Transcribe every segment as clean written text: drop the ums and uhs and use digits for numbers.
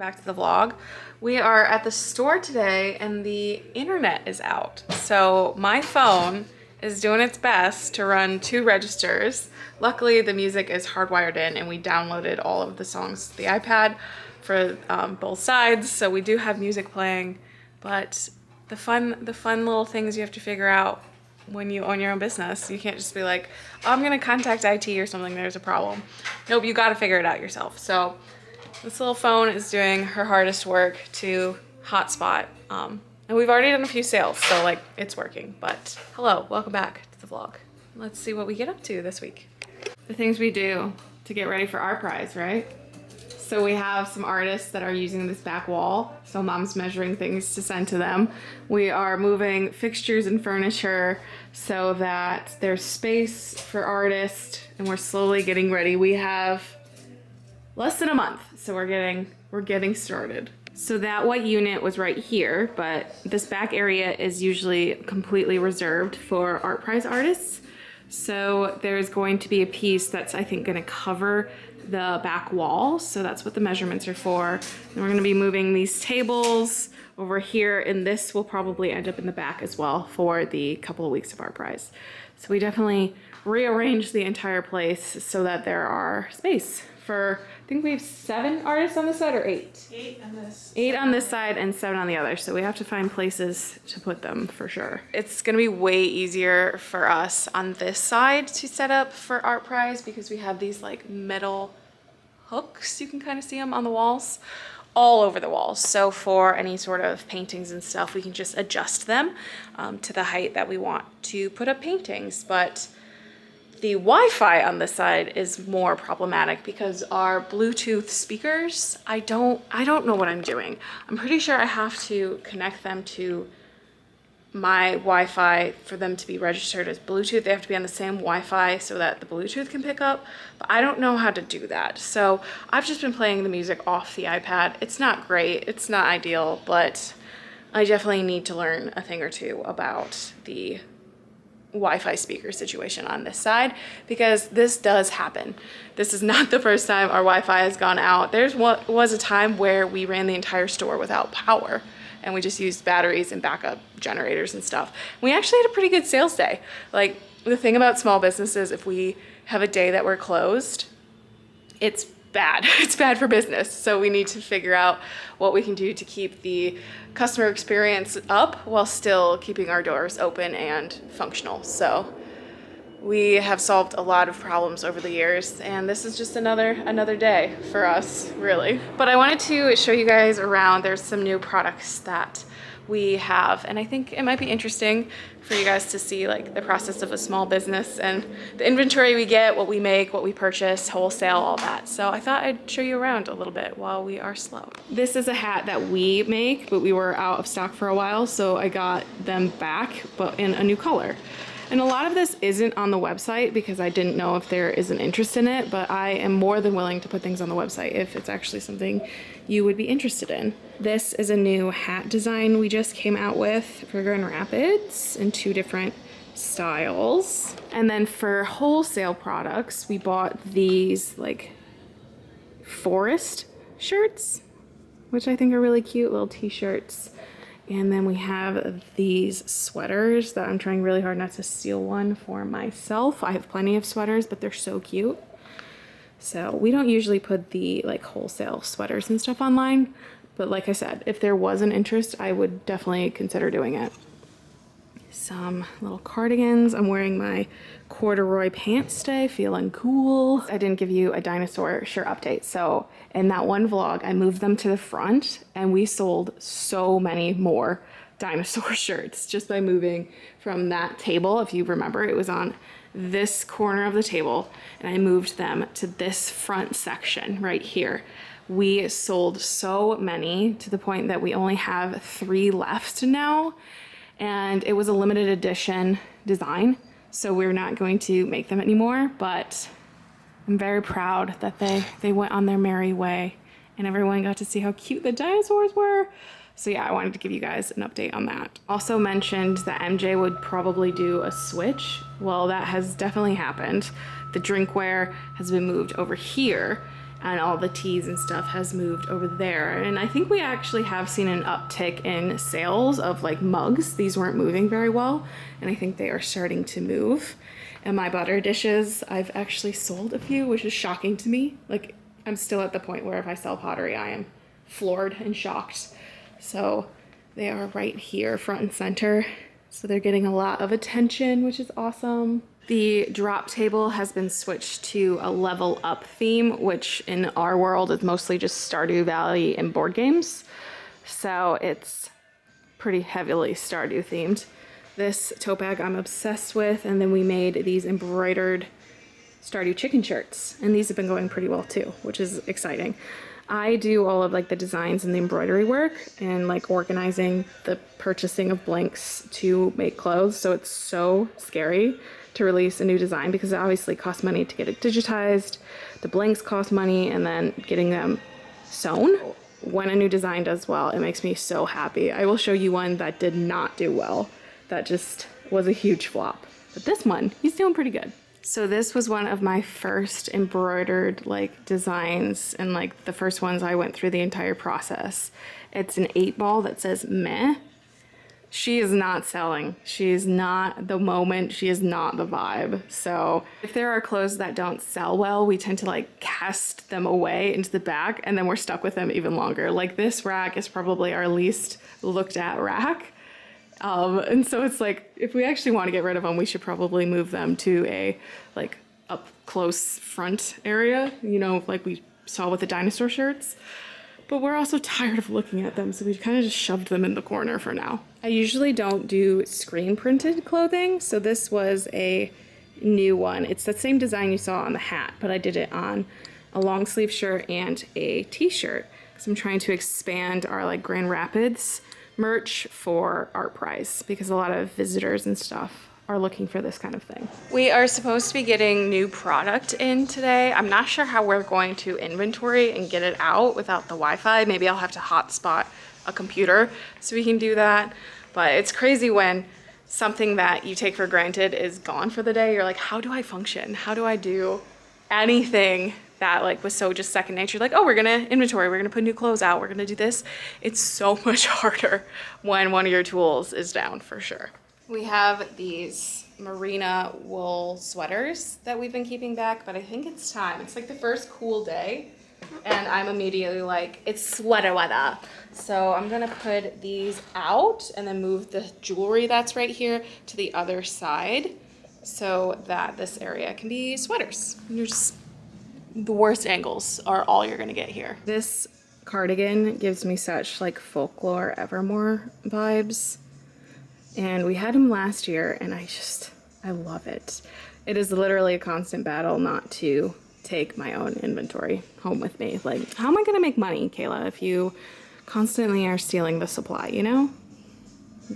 Back to the vlog. We are at the store today and the internet is out. So my phone is doing its best to run 2 registers. Luckily the music is hardwired in and we downloaded all of the songs to the iPad for both sides. So we do have music playing, but the fun little things you have to figure out when you own your own business. You can't just be like, oh, I'm gonna contact IT or something, there's a problem. Nope, you gotta figure it out yourself. So this little phone is doing her hardest work to hotspot. And we've already done a few sales, so like it's working. But hello, welcome back to the vlog. Let's see what we get up to this week. The things we do to get ready for our prize, right? So we have some artists that are using this back wall. So mom's measuring things to send to them. We are moving fixtures and furniture so that there's space for artists, and we're slowly getting ready. We have less than a month, so we're getting started. So that white unit was right here, but this back area is usually completely reserved for art prize artists. So there's going to be a piece that's, I think, gonna cover the back wall. So that's what the measurements are for. And we're gonna be moving these tables over here, and this will probably end up in the back as well for the couple of weeks of art prize. So we definitely rearranged the entire place so that there are space for, I think we have 7 artists on this side, or 8? 8 on this. 8 on this side and 7 on the other. So we have to find places to put them for sure. It's gonna be way easier for us on this side to set up for art prize because we have these like metal hooks. You can kind of see them on the walls, all over the walls. So for any sort of paintings and stuff, we can just adjust them to the height that we want to put up paintings. But the Wi-Fi on this side is more problematic because our Bluetooth speakers, I don't know what I'm doing. I'm pretty sure I have to connect them to my Wi-Fi for them to be registered as Bluetooth. They have to be on the same Wi-Fi so that the Bluetooth can pick up, but I don't know how to do that. So I've just been playing the music off the iPad. It's not great, it's not ideal, but I definitely need to learn a thing or two about the Wi-Fi speaker situation on this side, because this does happen. This is not the first time our Wi-Fi has gone out. Was a time where we ran the entire store without power and we just used batteries and backup generators and stuff. We actually had a pretty good sales day. Like, the thing about small businesses, if we have a day that we're closed, it's bad. It's bad for business. So we need to figure out what we can do to keep the customer experience up while still keeping our doors open and functional. So we have solved a lot of problems over the years, and this is just another day for us, really. But I wanted to show you guys around. There's some new products that we have, and I think it might be interesting for you guys to see like the process of a small business and the inventory we get, what we make, what we purchase, wholesale, all that. So I thought I'd show you around a little bit while we are slow. This is a hat that we make, but we were out of stock for a while, so I got them back, but in a new color. And a lot of this isn't on the website because I didn't know if there is an interest in it, but I am more than willing to put things on the website if it's actually something you would be interested in. This is a new hat design we just came out with for Grand Rapids in 2 different styles. And then for wholesale products, we bought these like forest shirts, which I think are really cute, little t-shirts. And then we have these sweaters that I'm trying really hard not to steal one for myself. I have plenty of sweaters, but they're so cute. So we don't usually put the like wholesale sweaters and stuff online, but like I said, if there was an interest, I would definitely consider doing it. Some little cardigans. I'm wearing my corduroy pants today, feeling cool. I didn't give you a dinosaur shirt update. So in that one vlog, I moved them to the front and we sold so many more dinosaur shirts just by moving from that table. If you remember, it was on this corner of the table and I moved them to this front section right here. We sold so many to the point that we only have 3 left now. And it was a limited edition design, so we're not going to make them anymore, but I'm very proud that they went on their merry way and everyone got to see how cute the dinosaurs were. So yeah, I wanted to give you guys an update on that. Also mentioned that MJ would probably do a switch. Well, that has definitely happened. The drinkware has been moved over here and all the teas and stuff has moved over there. And I think we actually have seen an uptick in sales of like mugs. These weren't moving very well, and I think they are starting to move. And my butter dishes, I've actually sold a few, which is shocking to me. Like, I'm still at the point where if I sell pottery, I am floored and shocked. So they are right here, front and center. So they're getting a lot of attention, which is awesome. The drop table has been switched to a level up theme, which in our world is mostly just Stardew Valley and board games. So it's pretty heavily Stardew themed. This tote bag I'm obsessed with, and then we made these embroidered Stardew chicken shirts, and these have been going pretty well too, which is exciting. I do all of like the designs and the embroidery work and like organizing the purchasing of blanks to make clothes, so it's so scary to release a new design because it obviously costs money to get it digitized, the blanks cost money, and then getting them sewn. When a new design does well, it makes me so happy. I will show you one that did not do well. That just was a huge flop. But this one, he's doing pretty good. So this was one of my first embroidered like designs, and like the first ones I went through the entire process. It's an 8-ball that says meh. She is not selling. She is not the moment. She is not the vibe. So if there are clothes that don't sell well, we tend to like cast them away into the back, and then we're stuck with them even longer. Like this rack is probably our least looked at rack. And so it's like, if we actually want to get rid of them, we should probably move them to a like up close front area, you know, like we saw with the dinosaur shirts. But we're also tired of looking at them, so we kind of just shoved them in the corner for now. I usually don't do screen printed clothing, so this was a new one. It's the same design you saw on the hat, but I did it on a long sleeve shirt and a t-shirt, because I'm trying to expand our like Grand Rapids merch for Art Prize, because a lot of visitors and stuff are looking for this kind of thing. We are supposed to be getting new product in today. I'm not sure how we're going to inventory and get it out without the Wi-Fi. Maybe I'll have to hotspot a computer so we can do that. But it's crazy when something that you take for granted is gone for the day. You're like, how do I function? How do I do anything that like was so just second nature? Like, oh, we're gonna inventory, we're gonna put new clothes out, we're gonna do this. It's so much harder when one of your tools is down, for sure. We have these merino wool sweaters that we've been keeping back, but I think it's time. It's like the first cool day, and I'm immediately like, it's sweater weather. So I'm gonna put these out and then move the jewelry that's right here to the other side so that this area can be sweaters. You're just, the worst angles are all you're gonna get here. This cardigan gives me such like folklore Evermore vibes. And we had him last year, and I love it. It is literally a constant battle not to take my own inventory home with me. Like, how am I gonna make money, Kayla, if you constantly are stealing the supply, you know?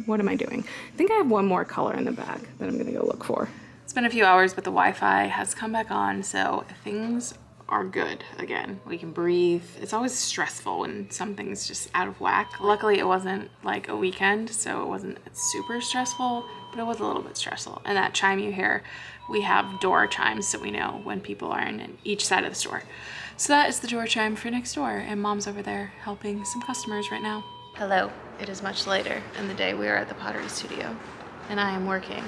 What am I doing? I think I have one more color in the bag that I'm gonna go look for. It's been a few hours, but the Wi-Fi has come back on, so things are good again. We can breathe. It's always stressful when something's just out of whack. Luckily it wasn't like a weekend, so it wasn't super stressful, but it was a little bit stressful. And that chime you hear, we have door chimes so we know when people are in each side of the store. So that is the door chime for next door, and Mom's over there helping some customers right now. Hello, it is much later in the day. We are at the pottery studio, and I am working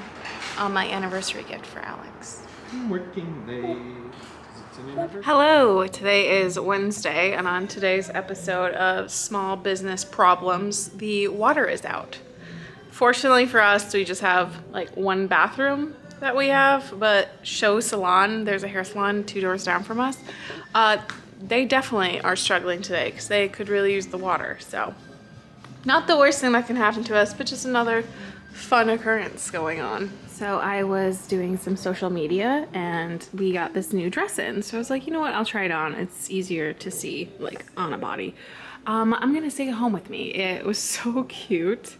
on my anniversary gift for Alex. Working day. Hello, today is Wednesday, and on today's episode of Small Business Problems, the water is out. Fortunately for us, we just have like one bathroom that we have, but Show Salon, there's a hair salon 2 doors down from us, they definitely are struggling today because they could really use the water. So not the worst thing that can happen to us, but just another fun occurrence going on. So I was doing some social media and we got this new dress in. So I was like, you know what, I'll try it on. It's easier to see like on a body. I'm gonna take it home with me. It was so cute.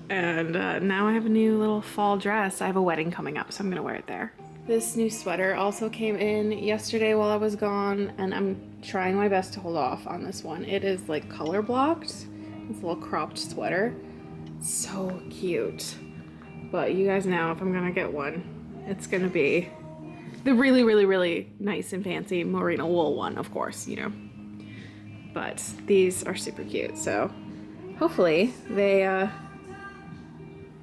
And now I have a new little fall dress. I have a wedding coming up, so I'm gonna wear it there. This new sweater also came in yesterday while I was gone, and I'm trying my best to hold off on this one. It is like color blocked. It's a little cropped sweater. It's so cute. But you guys know if I'm gonna get one, it's gonna be The really, really, really nice and fancy merino wool one, of course, you know. But these are super cute, so hopefully they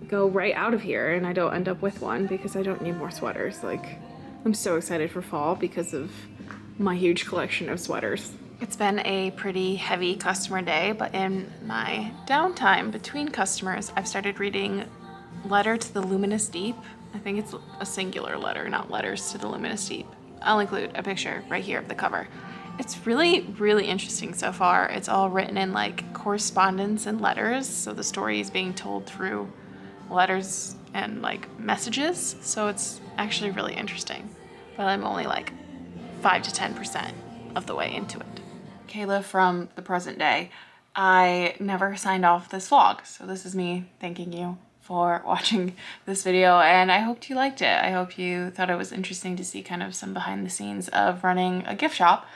go right out of here and I don't end up with one because I don't need more sweaters. Like, I'm so excited for fall because of my huge collection of sweaters. It's been a pretty heavy customer day, but in my downtime between customers, I've started reading Letter to the Luminous Deep. I think it's a singular letter, not Letters to the Luminous Deep. I'll include a picture right here of the cover. It's really, really interesting so far. It's all written in like correspondence and letters, so the story is being told through letters and like messages, so it's actually really interesting. But I'm only like 5 to 10% of the way into it. Kayla from the present day. I never signed off this vlog, so this is me thanking you for watching this video, and I hoped you liked it. I hope you thought it was interesting to see kind of some behind the scenes of running a gift shop,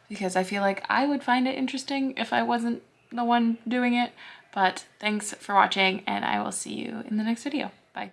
because I feel like I would find it interesting if I wasn't the one doing it. But thanks for watching, and I will see you in the next video. Bye.